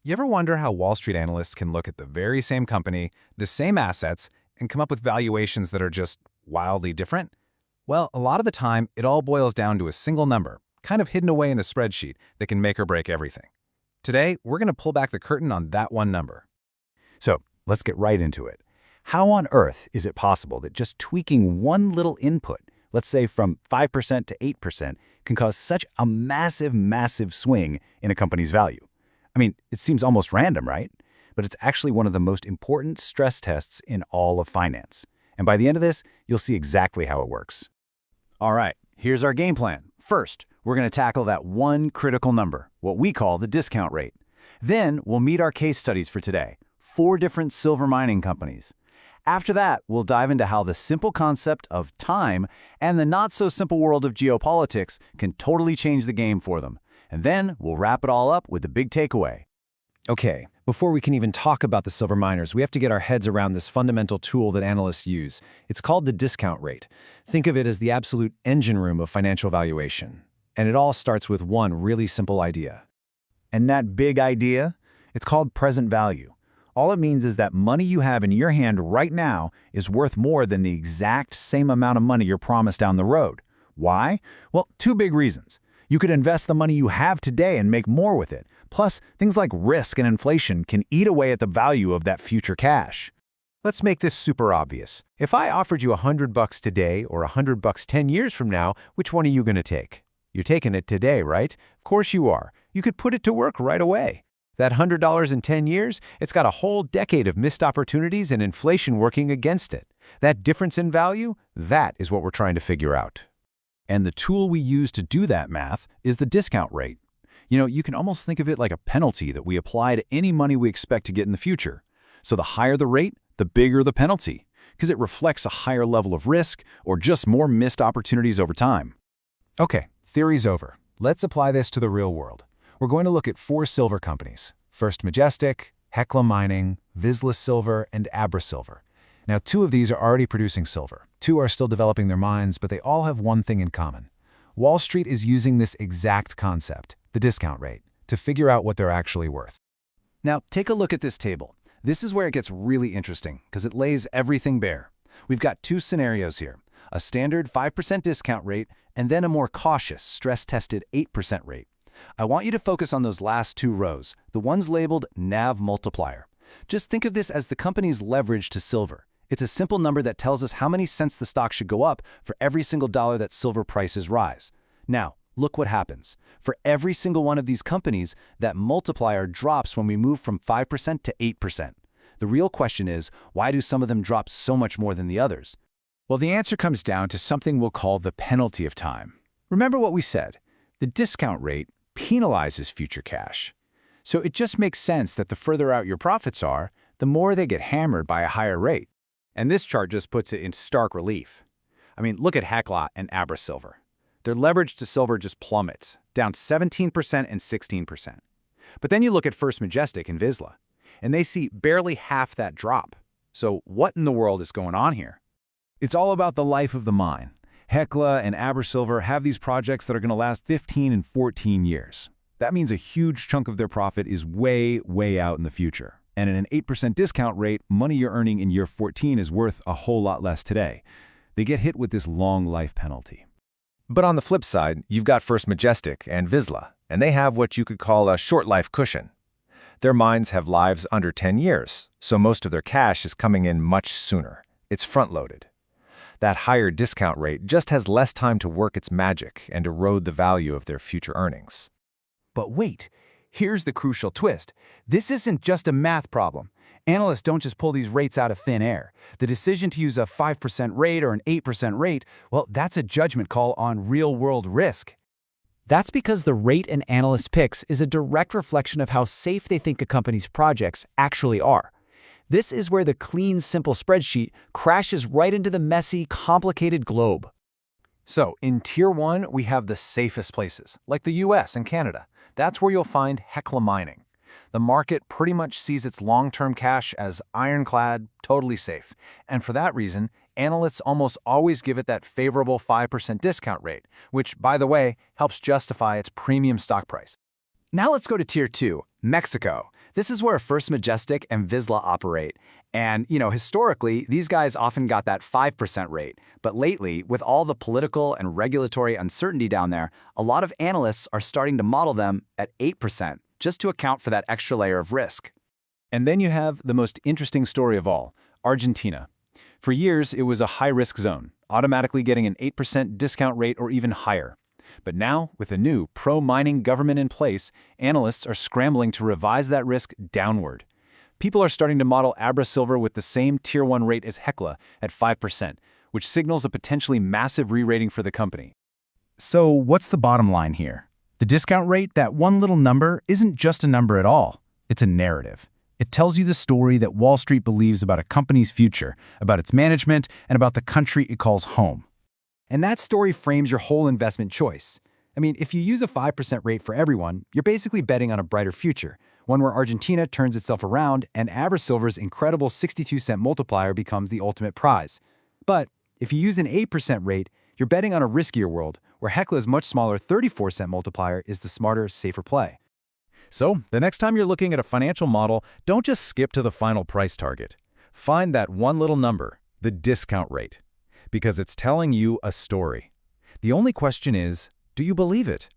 You ever wonder how Wall Street analysts can look at the very same company, the same assets, and come up with valuations that are just wildly different? Well, a lot of the time, it all boils down to a single number, kind of hidden away in a spreadsheet that can make or break everything. Today, we're going to pull back the curtain on that one number. So let's get right into it. How on earth is it possible that just tweaking one little input, let's say from 5% to 8%, can cause such a massive swing in a company's value? I mean, it seems almost random, right? But it's actually one of the most important stress tests in all of finance. And by the end of this, you'll see exactly how it works. All right, here's our game plan. First, we're going to tackle that one critical number, what we call the discount rate. Then we'll meet our case studies for today, 4 different silver mining companies. After that, we'll dive into how the simple concept of time and the not-so-simple world of geopolitics can totally change the game for them. And then we'll wrap it all up with the big takeaway. Okay, before we can even talk about the silver miners, we have to get our heads around this fundamental tool that analysts use. It's called the discount rate. Think of it as the absolute engine room of financial valuation. And it all starts with one really simple idea. And that big idea? It's called present value. All it means is that money you have in your hand right now is worth more than the exact same amount of money you're promised down the road. Why? Well, 2 big reasons. You could invest the money you have today and make more with it. Plus, things like risk and inflation can eat away at the value of that future cash. Let's make this super obvious. If I offered you $100 today or $100 10 years from now, which one are you going to take? You're taking it today, right? Of course you are. You could put it to work right away. That $100 in 10 years, it's got a whole decade of missed opportunities and inflation working against it. That difference in value, that is what we're trying to figure out. And the tool we use to do that math is the discount rate. You know, you can almost think of it like a penalty that we apply to any money we expect to get in the future. So the higher the rate, the bigger the penalty, because it reflects a higher level of risk or just more missed opportunities over time. Okay, theory's over. Let's apply this to the real world. We're going to look at 4 silver companies: First Majestic, Hecla Mining, VZLA Silver, and AbraSilver. Now, 2 of these are already producing silver. 2 are still developing their mines, but they all have one thing in common. Wall Street is using this exact concept, the discount rate, to figure out what they're actually worth. Now, take a look at this table. This is where it gets really interesting, because it lays everything bare. We've got 2 scenarios here, a standard 5% discount rate, and then a more cautious, stress-tested 8% rate. I want you to focus on those last 2 rows, the ones labeled NAV multiplier. Just think of this as the company's leverage to silver. It's a simple number that tells us how many cents the stock should go up for every single dollar that silver prices rise. Now, look what happens. For every single one of these companies, that multiplier drops when we move from 5% to 8%. The real question is, why do some of them drop so much more than the others? Well, the answer comes down to something we'll call the penalty of time. Remember what we said. The discount rate penalizes future cash. So it just makes sense that the further out your profits are, the more they get hammered by a higher rate. And this chart just puts it in stark relief. I mean, look at Hecla and AbraSilver. Their leverage to silver just plummets, down 17% and 16%. But then you look at First Majestic and VZLA, and they see barely half that drop. So what in the world is going on here? It's all about the life of the mine. Hecla and AbraSilver have these projects that are going to last 15 and 14 years. That means a huge chunk of their profit is way out in the future. And at an 8% discount rate, money you're earning in year 14 is worth a whole lot less today. They get hit with this long life penalty. But on the flip side, you've got First Majestic and VZLA, and they have what you could call a short life cushion. Their mines have lives under 10 years, so most of their cash is coming in much sooner. It's front-loaded. That higher discount rate just has less time to work its magic and erode the value of their future earnings. But wait, here's the crucial twist. This isn't just a math problem. Analysts don't just pull these rates out of thin air. The decision to use a 5% rate or an 8% rate, well, that's a judgment call on real-world risk. That's because the rate an analyst picks is a direct reflection of how safe they think a company's projects actually are. This is where the clean, simple spreadsheet crashes right into the messy, complicated globe. So, in Tier 1, we have the safest places, like the US and Canada. That's where you'll find Hecla Mining. The market pretty much sees its long-term cash as ironclad, totally safe. And for that reason, analysts almost always give it that favorable 5% discount rate, which, by the way, helps justify its premium stock price. Now let's go to Tier 2, Mexico. This is where First Majestic and VZLA operate. And, historically, these guys often got that 5% rate. But lately, with all the political and regulatory uncertainty down there, a lot of analysts are starting to model them at 8%, just to account for that extra layer of risk. And then you have the most interesting story of all, Argentina. For years, it was a high-risk zone, automatically getting an 8% discount rate or even higher. But now, with a new pro-mining government in place, analysts are scrambling to revise that risk downward. People are starting to model AbraSilver with the same Tier 1 rate as Hecla at 5%, which signals a potentially massive re-rating for the company. So what's the bottom line here? The discount rate, that one little number, isn't just a number at all. It's a narrative. It tells you the story that Wall Street believes about a company's future, about its management, and about the country it calls home. And that story frames your whole investment choice. I mean, if you use a 5% rate for everyone, you're basically betting on a brighter future, one where Argentina turns itself around and AbraSilver's incredible 62-cent multiplier becomes the ultimate prize. But if you use an 8% rate, you're betting on a riskier world, where Hecla's much smaller 34-cent multiplier is the smarter, safer play. So, the next time you're looking at a financial model, don't just skip to the final price target. Find that one little number, the discount rate, because it's telling you a story. The only question is, do you believe it?